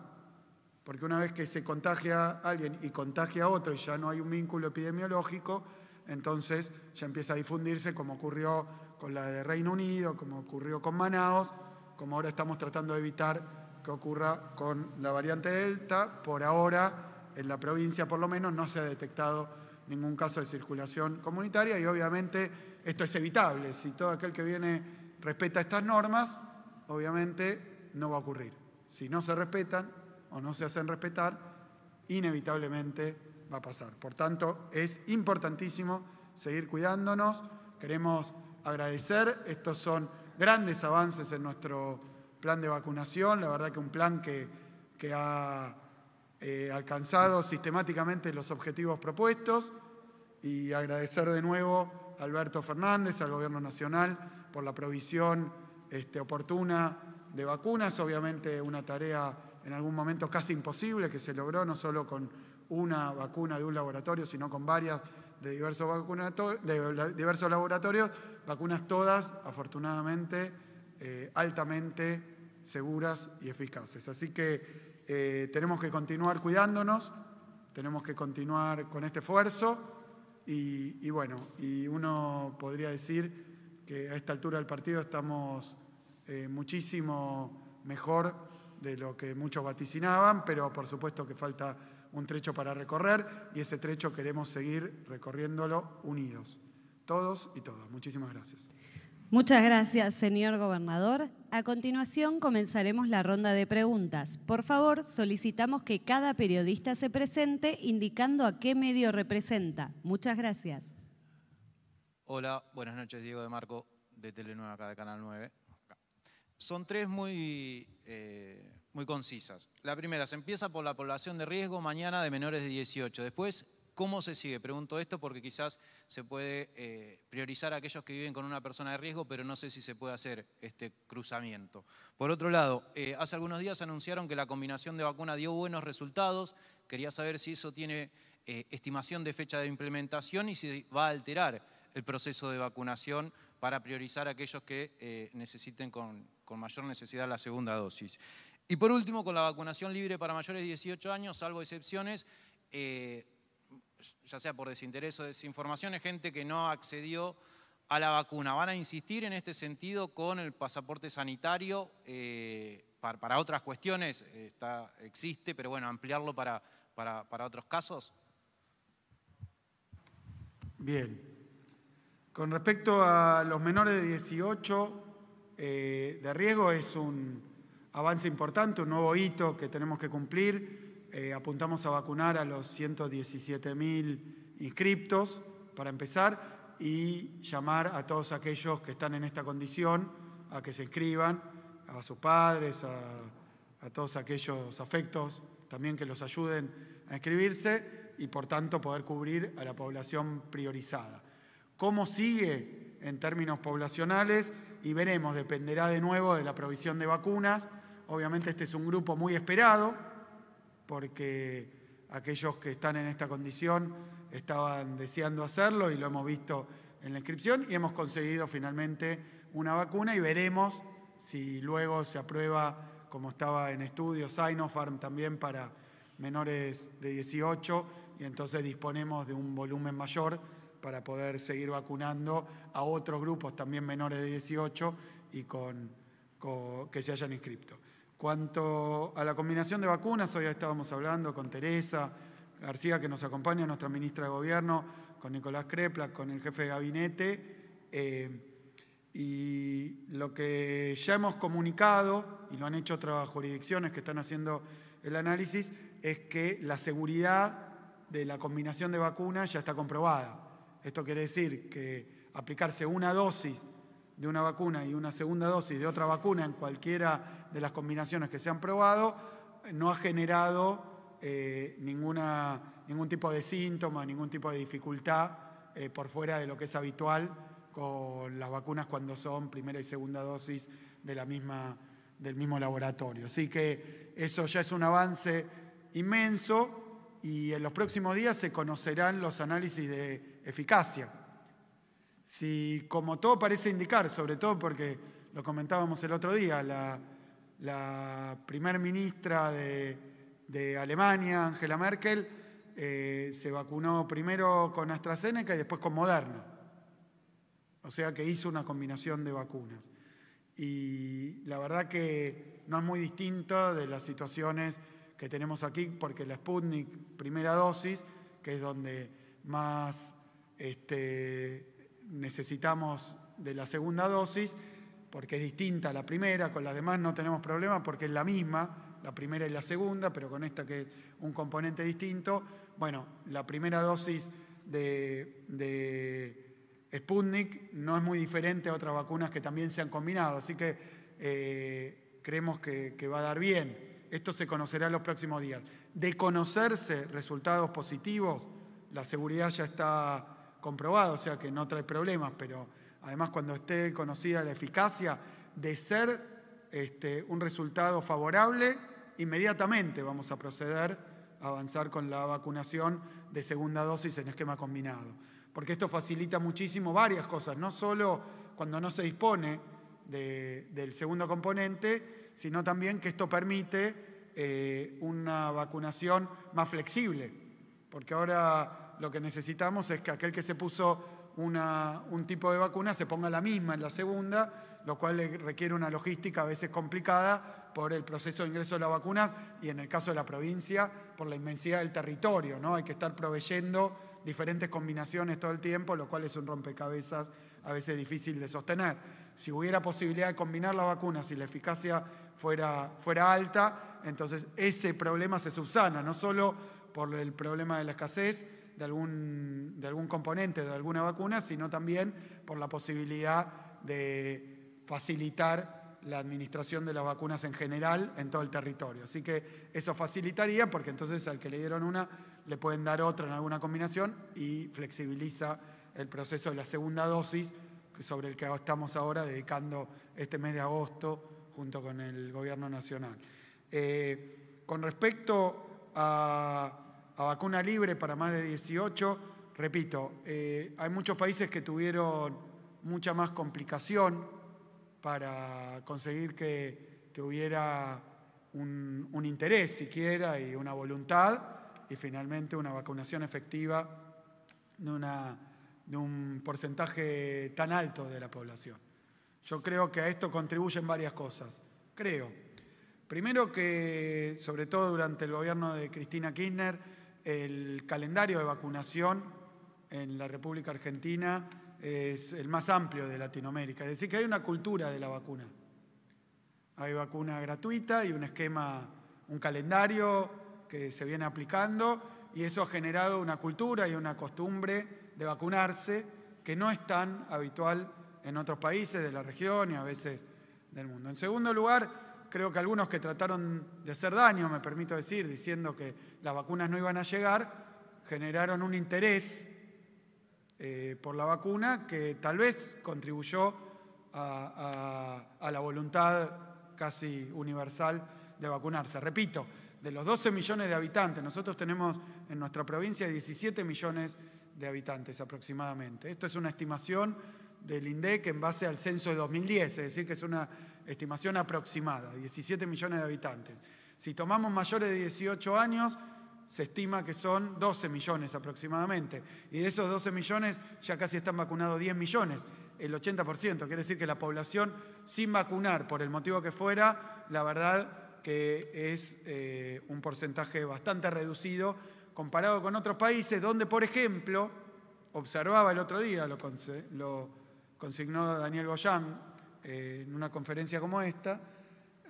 porque una vez que se contagia a alguien y contagia a otro y ya no hay un vínculo epidemiológico, entonces ya empieza a difundirse, como ocurrió con la de Reino Unido, como ocurrió con Manaos, como ahora estamos tratando de evitar que ocurra con la variante Delta. Por ahora, en la provincia por lo menos, no se ha detectado ningún caso de circulación comunitaria y obviamente esto es evitable. Si todo aquel que viene respeta estas normas, obviamente no va a ocurrir. Si no se respetan o no se hacen respetar, inevitablemente va a pasar. Por tanto, es importantísimo seguir cuidándonos. Queremos agradecer, estos son grandes avances en nuestro plan de vacunación, la verdad que un plan que ha alcanzado sistemáticamente los objetivos propuestos, y agradecer de nuevo a Alberto Fernández, al Gobierno Nacional, por la provisión oportuna de vacunas. Obviamente una tarea en algún momento casi imposible que se logró, no solo con una vacuna de un laboratorio, sino con varias de diversos laboratorios, vacunas todas, afortunadamente, altamente seguras y eficaces. Así que tenemos que continuar cuidándonos, tenemos que continuar con este esfuerzo y uno podría decir que a esta altura del partido estamos muchísimo mejor de lo que muchos vaticinaban, pero por supuesto que falta un trecho para recorrer y ese trecho queremos seguir recorriéndolo unidos, todos y todas. Muchísimas gracias. Muchas gracias, señor gobernador. A continuación comenzaremos la ronda de preguntas. Por favor, solicitamos que cada periodista se presente indicando a qué medio representa. Muchas gracias. Hola, buenas noches, Diego de Marco, de Tele9, acá de Canal 9. Son tres muy concisas. La primera, se empieza por la población de riesgo mañana de menores de 18. Después, ¿cómo se sigue? Pregunto esto porque quizás se puede priorizar a aquellos que viven con una persona de riesgo, pero no sé si se puede hacer este cruzamiento. Por otro lado, hace algunos días anunciaron que la combinación de vacuna dio buenos resultados. Quería saber si eso tiene estimación de fecha de implementación y si va a alterar el proceso de vacunación para priorizar a aquellos que necesiten con mayor necesidad la segunda dosis. Y por último, con la vacunación libre para mayores de 18 años, salvo excepciones, ya sea por desinterés o desinformación, es gente que no accedió a la vacuna. ¿Van a insistir en este sentido con el pasaporte sanitario? Para otras cuestiones existe, pero bueno, ampliarlo para otros casos. Bien. Con respecto a los menores de 18 de riesgo, es un avance importante, un nuevo hito que tenemos que cumplir. Apuntamos a vacunar a los 117.000 inscriptos para empezar y llamar a todos aquellos que están en esta condición a que se inscriban, a sus padres, a todos aquellos afectos también que los ayuden a inscribirse y por tanto poder cubrir a la población priorizada. ¿Cómo sigue en términos poblacionales? Y veremos, dependerá de nuevo de la provisión de vacunas. Obviamente este es un grupo muy esperado, porque aquellos que están en esta condición estaban deseando hacerlo y lo hemos visto en la inscripción y hemos conseguido finalmente una vacuna y veremos si luego se aprueba, como estaba en estudio, Sinopharm también para menores de 18 y entonces disponemos de un volumen mayor para poder seguir vacunando a otros grupos también menores de 18 y que se hayan inscrito. Cuanto a la combinación de vacunas, hoy estábamos hablando con Teresa García, que nos acompaña, nuestra ministra de Gobierno, con Nicolás Kreplak, con el jefe de gabinete, y lo que ya hemos comunicado, y lo han hecho otras jurisdicciones que están haciendo el análisis, es que la seguridad de la combinación de vacunas ya está comprobada. Esto quiere decir que aplicarse una dosis de una vacuna y una segunda dosis de otra vacuna en cualquiera de las combinaciones que se han probado no ha generado ningún tipo de síntoma, ningún tipo de dificultad por fuera de lo que es habitual con las vacunas cuando son primera y segunda dosis del mismo laboratorio. Así que eso ya es un avance inmenso y en los próximos días se conocerán los análisis de eficacia. Si, como todo parece indicar, sobre todo porque lo comentábamos el otro día, la primer ministra de de Alemania, Angela Merkel, se vacunó primero con AstraZeneca y después con Moderna. O sea que hizo una combinación de vacunas. Y la verdad que no es muy distinto de las situaciones que tenemos aquí, porque la Sputnik, primera dosis, que es donde más necesitamos de la segunda dosis, porque es distinta a la primera, con las demás no tenemos problema porque es la misma, la primera y la segunda, pero con esta que es un componente distinto. Bueno, la primera dosis de Sputnik no es muy diferente a otras vacunas que también se han combinado, así que creemos que va a dar bien. Esto se conocerá en los próximos días. De conocerse resultados positivos, la seguridad ya está comprobada, o sea que no trae problemas, pero además cuando esté conocida la eficacia, de ser un resultado favorable, inmediatamente vamos a proceder a avanzar con la vacunación de segunda dosis en esquema combinado. Porque esto facilita muchísimo varias cosas, no solo cuando no se dispone del segundo componente, sino también que esto permite una vacunación más flexible, porque ahora lo que necesitamos es que aquel que se puso un tipo de vacuna se ponga la misma en la segunda, lo cual requiere una logística a veces complicada por el proceso de ingreso de la vacuna y en el caso de la provincia por la inmensidad del territorio, ¿no? Hay que estar proveyendo diferentes combinaciones todo el tiempo, lo cual es un rompecabezas a veces difícil de sostener. Si hubiera posibilidad de combinar las vacunas y la eficacia fuera alta, entonces ese problema se subsana, no solo por el problema de la escasez de algún componente de alguna vacuna, sino también por la posibilidad de facilitar la administración de las vacunas en general en todo el territorio. Así que eso facilitaría, porque entonces al que le dieron una le pueden dar otra en alguna combinación y flexibiliza el proceso de la segunda dosis, sobre el que estamos ahora dedicando este mes de agosto junto con el Gobierno Nacional. Con respecto a vacuna libre para más de 18, repito, hay muchos países que tuvieron mucha más complicación para conseguir que hubiera un interés siquiera y una voluntad y finalmente una vacunación efectiva de un porcentaje tan alto de la población. Yo creo que a esto contribuyen varias cosas. Primero que, sobre todo durante el gobierno de Cristina Kirchner, el calendario de vacunación en la República Argentina es el más amplio de Latinoamérica. Es decir, que hay una cultura de la vacuna. Hay vacuna gratuita y un esquema, un calendario que se viene aplicando y eso ha generado una cultura y una costumbre de vacunarse que no es tan habitual en otros países de la región y a veces del mundo. En segundo lugar, creo que algunos que trataron de hacer daño, me permito decir, diciendo que las vacunas no iban a llegar, generaron un interés por la vacuna que tal vez contribuyó a la voluntad casi universal de vacunarse. Repito, de los 12 millones de habitantes, nosotros tenemos en nuestra provincia 17 millones de habitantes aproximadamente. Esto es una estimación del INDEC en base al censo de 2010, es decir, que es una estimación aproximada, 17 millones de habitantes. Si tomamos mayores de 18 años, se estima que son 12 millones aproximadamente. Y de esos 12 millones ya casi están vacunados 10 millones, el 80%. Quiere decir que la población sin vacunar, por el motivo que fuera, la verdad que es un porcentaje bastante reducido comparado con otros países donde, por ejemplo, observaba el otro día, lo consignó Daniel Goyán en una conferencia como esta,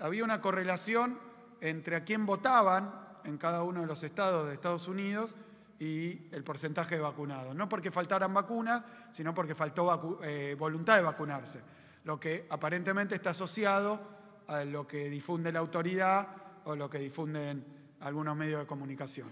había una correlación entre a quién votaban en cada uno de los estados de Estados Unidos y el porcentaje de vacunados. No porque faltaran vacunas, sino porque faltó voluntad de vacunarse, lo que aparentemente está asociado a lo que difunde la autoridad o lo que difunden algunos medios de comunicación.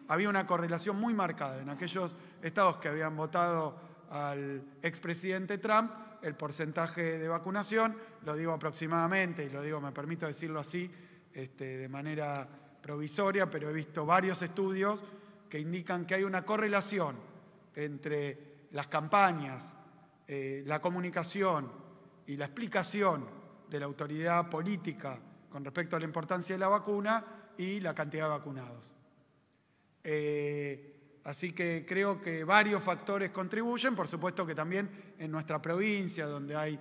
Había una correlación muy marcada en aquellos estados que habían votado al expresidente Trump, el porcentaje de vacunación, lo digo aproximadamente, y lo digo, me permito decirlo así, de manera provisoria, pero he visto varios estudios que indican que hay una correlación entre las campañas, la comunicación y la explicación de la autoridad política con respecto a la importancia de la vacuna y la cantidad de vacunados. Así que creo que varios factores contribuyen, por supuesto que también en nuestra provincia, donde hay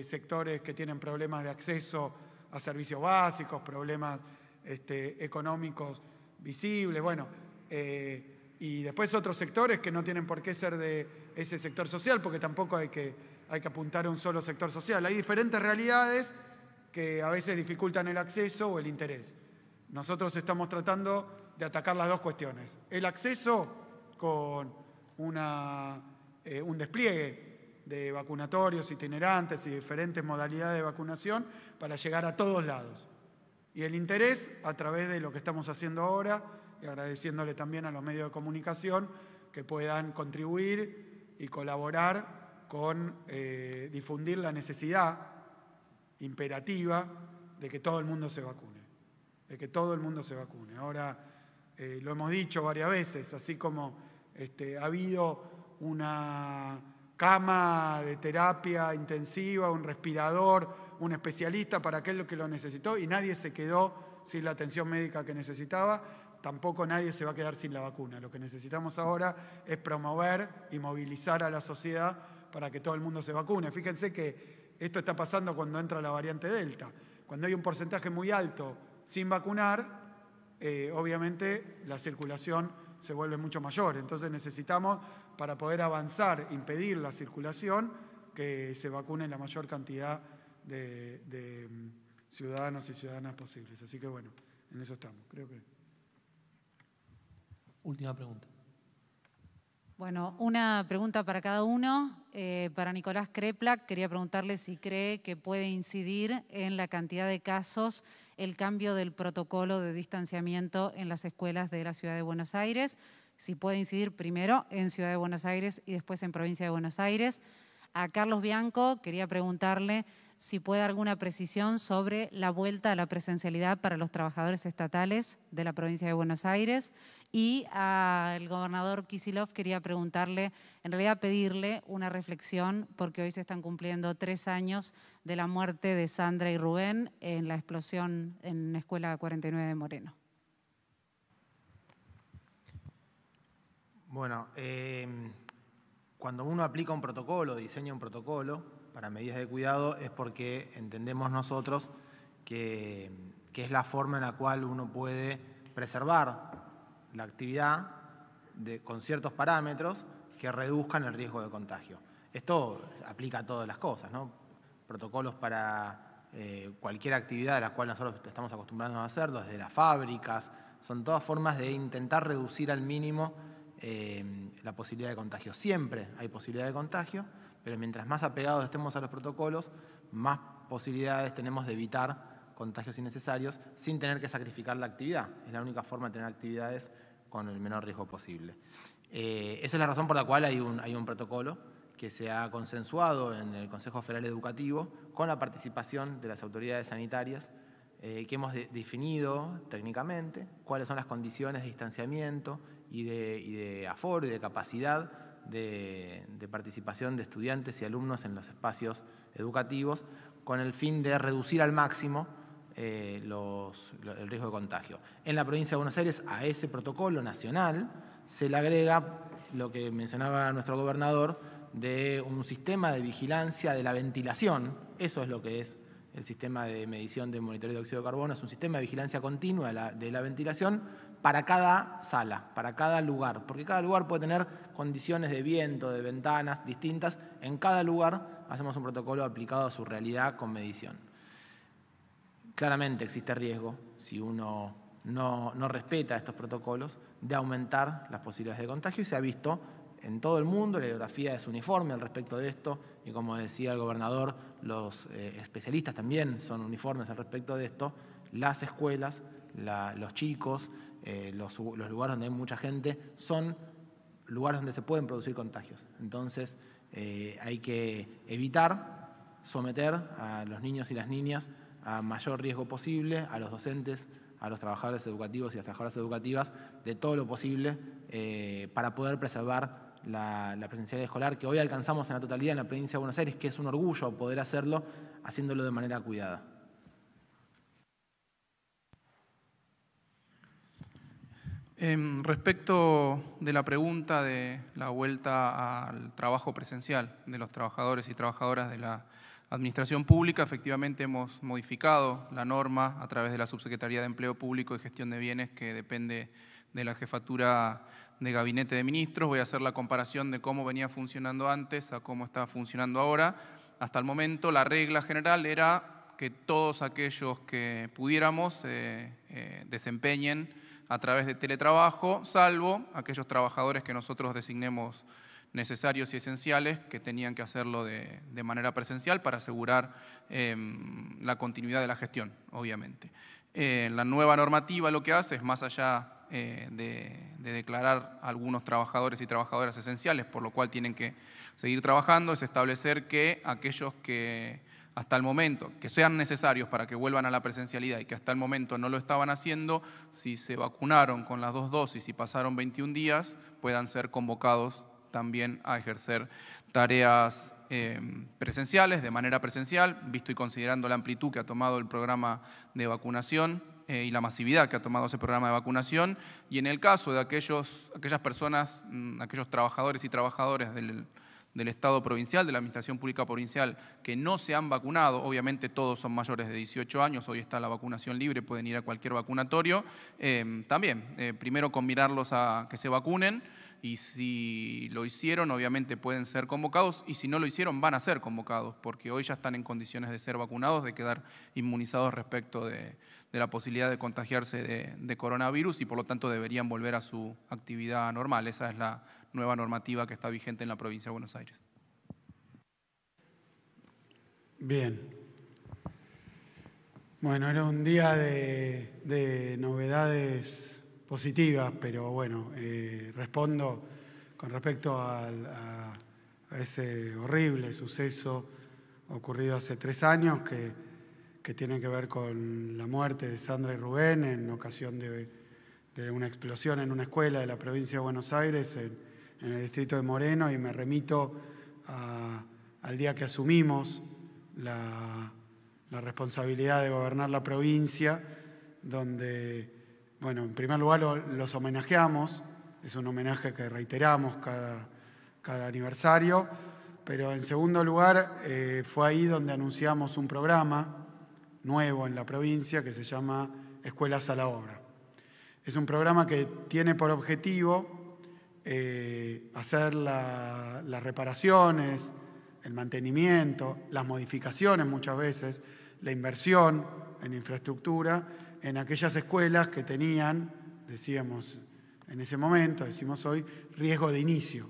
sectores que tienen problemas de acceso a servicios básicos, problemas económicos visibles, bueno, y después otros sectores que no tienen por qué ser de ese sector social, porque tampoco hay que apuntar a un solo sector social. Hay diferentes realidades que a veces dificultan el acceso o el interés. Nosotros estamos tratando de atacar las dos cuestiones. El acceso con un despliegue de vacunatorios itinerantes y diferentes modalidades de vacunación para llegar a todos lados. Y el interés a través de lo que estamos haciendo ahora, y agradeciéndole también a los medios de comunicación que puedan contribuir y colaborar con difundir la necesidad imperativa de que todo el mundo se vacune. De que todo el mundo se vacune. Ahora, lo hemos dicho varias veces, así como ha habido una cama de terapia intensiva, un respirador, un especialista para aquel que lo necesitó y nadie se quedó sin la atención médica que necesitaba, tampoco nadie se va a quedar sin la vacuna. Lo que necesitamos ahora es promover y movilizar a la sociedad para que todo el mundo se vacune. Fíjense que esto está pasando cuando entra la variante Delta. Cuando hay un porcentaje muy alto sin vacunar, obviamente la circulación se vuelve mucho mayor. Entonces necesitamos, para poder avanzar, impedir la circulación, que se vacune la mayor cantidad de ciudadanos y ciudadanas posibles. Así que bueno, en eso estamos, creo que. Última pregunta. Bueno, una pregunta para cada uno. Para Nicolás Kreplak, quería preguntarle si cree que puede incidir en la cantidad de casos el cambio del protocolo de distanciamiento en las escuelas de la Ciudad de Buenos Aires, si puede incidir primero en Ciudad de Buenos Aires y después en Provincia de Buenos Aires. A Carlos Bianco quería preguntarle si puede dar alguna precisión sobre la vuelta a la presencialidad para los trabajadores estatales de la Provincia de Buenos Aires. Y al gobernador Kicillof quería preguntarle, en realidad pedirle una reflexión, porque hoy se están cumpliendo 3 años de la muerte de Sandra y Rubén en la explosión en la Escuela 49 de Moreno. Bueno, cuando uno aplica un protocolo, diseña un protocolo para medidas de cuidado, es porque entendemos nosotros que es la forma en la cual uno puede preservar la actividad con ciertos parámetros que reduzcan el riesgo de contagio. Esto aplica a todas las cosas, ¿no? Protocolos para cualquier actividad de la cual nosotros estamos acostumbrados a hacerlo, desde las fábricas, son todas formas de intentar reducir al mínimo la posibilidad de contagio. Siempre hay posibilidad de contagio, pero mientras más apegados estemos a los protocolos, más posibilidades tenemos de evitar contagios innecesarios sin tener que sacrificar la actividad. Es la única forma de tener actividades con el menor riesgo posible. Esa es la razón por la cual hay un protocolo que se ha consensuado en el Consejo Federal Educativo con la participación de las autoridades sanitarias, que hemos definido técnicamente cuáles son las condiciones de distanciamiento y de aforo y de capacidad de participación de estudiantes y alumnos en los espacios educativos, con el fin de reducir al máximo el riesgo de contagio. En la provincia de Buenos Aires, a ese protocolo nacional se le agrega lo que mencionaba nuestro gobernador, de un sistema de vigilancia de la ventilación. Eso es lo que es el sistema de medición de monitoreo de óxido de carbono, es un sistema de vigilancia continua de la ventilación para cada sala, para cada lugar, porque cada lugar puede tener condiciones de viento, de ventanas distintas. En cada lugar hacemos un protocolo aplicado a su realidad con medición. Claramente existe riesgo, si uno no respeta estos protocolos, de aumentar las posibilidades de contagio, y se ha visto en todo el mundo. La bibliografía es uniforme al respecto de esto, y como decía el gobernador, los especialistas también son uniformes al respecto de esto. Las escuelas, los chicos, los lugares donde hay mucha gente, son lugares donde se pueden producir contagios. Entonces hay que evitar someter a los niños y las niñas a mayor riesgo posible, a los docentes, a los trabajadores educativos y a las trabajadoras educativas, de todo lo posible para poder preservar la presencialidad escolar, que hoy alcanzamos en la totalidad en la provincia de Buenos Aires, que es un orgullo poder hacerlo, haciéndolo de manera cuidada. Respecto de la pregunta de la vuelta al trabajo presencial de los trabajadores y trabajadoras de la Administración Pública, efectivamente hemos modificado la norma a través de la Subsecretaría de Empleo Público y Gestión de Bienes, que depende de la Jefatura de Gabinete de Ministros. Voy a hacer la comparación de cómo venía funcionando antes a cómo está funcionando ahora. Hasta el momento la regla general era que todos aquellos que pudiéramos desempeñen a través de teletrabajo, salvo aquellos trabajadores que nosotros designemos necesarios y esenciales, que tenían que hacerlo de manera presencial para asegurar la continuidad de la gestión, obviamente. La nueva normativa lo que hace es, más allá de declarar a algunos trabajadores y trabajadoras esenciales, por lo cual tienen que seguir trabajando, es establecer que aquellos que hasta el momento, que sean necesarios para que vuelvan a la presencialidad y que hasta el momento no lo estaban haciendo, si se vacunaron con las 2 dosis y pasaron 21 días, puedan ser convocados también a ejercer tareas presenciales, de manera presencial, visto y considerando la amplitud que ha tomado el programa de vacunación y la masividad que ha tomado ese programa de vacunación. Y en el caso de aquellas personas, aquellos trabajadores y trabajadoras del Estado provincial, de la Administración Pública Provincial, que no se han vacunado, obviamente todos son mayores de 18 años, hoy está la vacunación libre, pueden ir a cualquier vacunatorio, también, primero combinarlos a que se vacunen, y si lo hicieron, obviamente pueden ser convocados, y si no lo hicieron, van a ser convocados, porque hoy ya están en condiciones de ser vacunados, de quedar inmunizados respecto de la posibilidad de contagiarse de coronavirus, y por lo tanto deberían volver a su actividad normal. Esa es la nueva normativa que está vigente en la provincia de Buenos Aires. Bien. Bueno, era un día de novedades positivas, pero bueno, respondo con respecto a ese horrible suceso ocurrido hace 3 años que tiene que ver con la muerte de Sandra y Rubén en ocasión de una explosión en una escuela de la provincia de Buenos Aires, en el distrito de Moreno, y me remito al día que asumimos la responsabilidad de gobernar la provincia, donde, bueno, en primer lugar los homenajeamos, es un homenaje que reiteramos cada aniversario, pero en segundo lugar fue ahí donde anunciamos un programa nuevo en la provincia que se llama Escuelas a la Obra. Es un programa que tiene por objetivo hacer las reparaciones, el mantenimiento, las modificaciones muchas veces, la inversión en infraestructura en aquellas escuelas que tenían, decíamos en ese momento, decimos hoy, riesgo de inicio.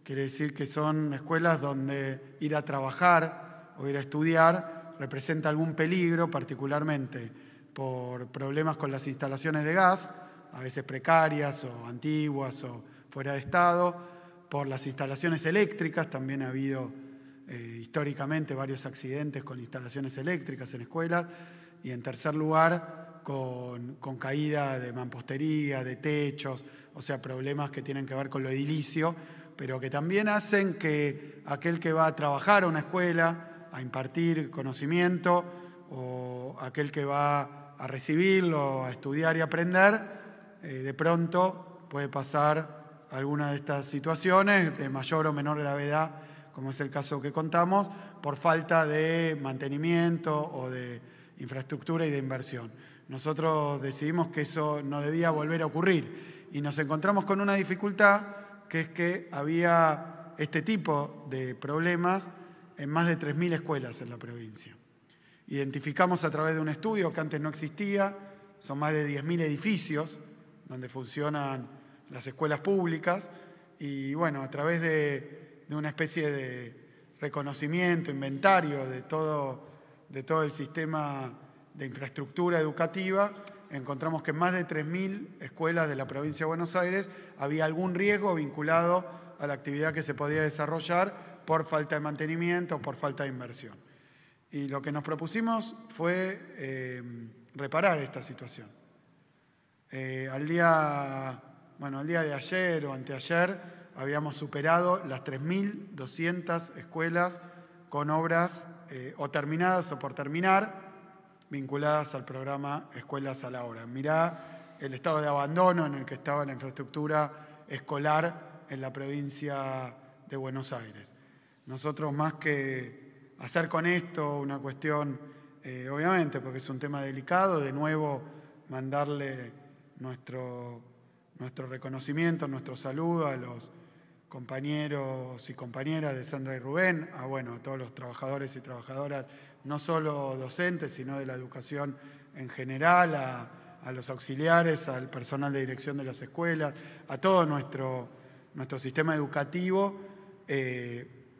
Quiere decir que son escuelas donde ir a trabajar o ir a estudiar representa algún peligro, particularmente por problemas con las instalaciones de gas, a veces precarias o antiguas o fuera de estado, por las instalaciones eléctricas. También ha habido históricamente varios accidentes con instalaciones eléctricas en escuelas, y en tercer lugar con caída de mampostería, de techos, o sea, problemas que tienen que ver con lo edilicio, pero que también hacen que aquel que va a trabajar a una escuela, a impartir conocimiento, o aquel que va a recibirlo, a estudiar y aprender, de pronto puede pasar alguna de estas situaciones de mayor o menor gravedad, como es el caso que contamos, por falta de mantenimiento o de infraestructura y de inversión. Nosotros decidimos que eso no debía volver a ocurrir y nos encontramos con una dificultad, que es que había este tipo de problemas en más de 3.000 escuelas en la provincia. Identificamos a través de un estudio que antes no existía, son más de 10.000 edificios donde funcionan las escuelas públicas, y bueno, a través de una especie de reconocimiento, inventario de todo el sistema de infraestructura educativa, encontramos que en más de 3.000 escuelas de la provincia de Buenos Aires había algún riesgo vinculado a la actividad que se podía desarrollar por falta de mantenimiento, por falta de inversión. Y lo que nos propusimos fue reparar esta situación. Al día de ayer o anteayer habíamos superado las 3.200 escuelas con obras o terminadas o por terminar, vinculadas al programa Escuelas a la Obra. Mirá el estado de abandono en el que estaba la infraestructura escolar en la provincia de Buenos Aires. Nosotros, más que hacer con esto una cuestión, obviamente, porque es un tema delicado, de nuevo mandarle nuestro reconocimiento, nuestro saludo a los compañeros y compañeras de Sandra y Rubén, a todos los trabajadores y trabajadoras, no solo docentes, sino de la educación en general, a los auxiliares, al personal de dirección de las escuelas, a todo nuestro sistema educativo.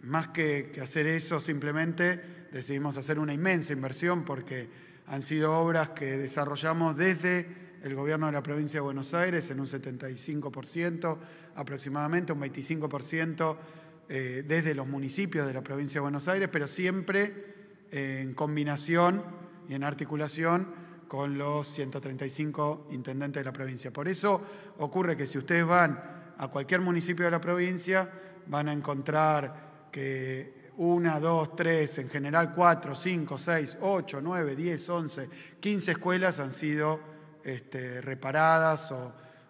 Más que hacer eso, simplemente decidimos hacer una inmensa inversión porque han sido obras que desarrollamos desde el gobierno de la provincia de Buenos Aires en un 75%, aproximadamente un 25% desde los municipios de la provincia de Buenos Aires, pero siempre en combinación y en articulación con los 135 intendentes de la provincia. Por eso ocurre que si ustedes van a cualquier municipio de la provincia, van a encontrar que 1, 2, 3, en general 4, 5, 6, 8, 9, 10, 11, 15 escuelas han sido reparadas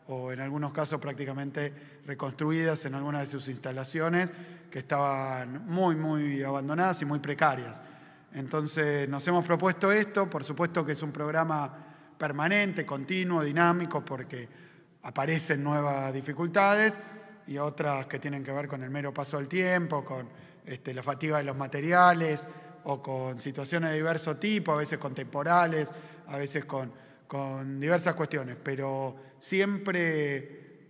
o en algunos casos prácticamente reconstruidas en algunas de sus instalaciones que estaban muy abandonadas y muy precarias. Entonces nos hemos propuesto esto, por supuesto que es un programa permanente, continuo, dinámico, porque aparecen nuevas dificultades y otras que tienen que ver con el mero paso del tiempo, con la fatiga de los materiales o con situaciones de diverso tipo, a veces con temporales, a veces con diversas cuestiones, pero siempre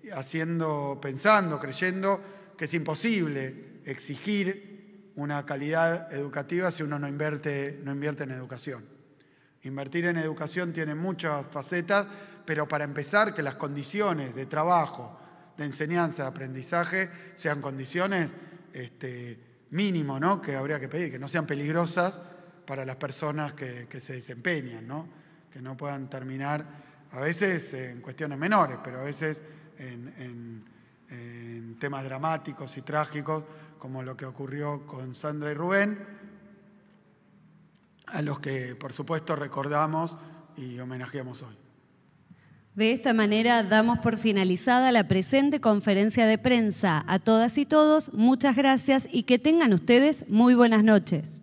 pensando, creyendo que es imposible exigir una calidad educativa si uno no invierte en educación. Invertir en educación tiene muchas facetas, pero para empezar, que las condiciones de trabajo, de enseñanza, de aprendizaje, sean condiciones mínimo, ¿no?, que habría que pedir, que no sean peligrosas para las personas que se desempeñan, ¿no?, que no puedan terminar, a veces en cuestiones menores, pero a veces en temas dramáticos y trágicos, como lo que ocurrió con Sandra y Rubén, a los que, por supuesto, recordamos y homenajeamos hoy. De esta manera damos por finalizada la presente conferencia de prensa. A todas y todos, muchas gracias y que tengan ustedes muy buenas noches.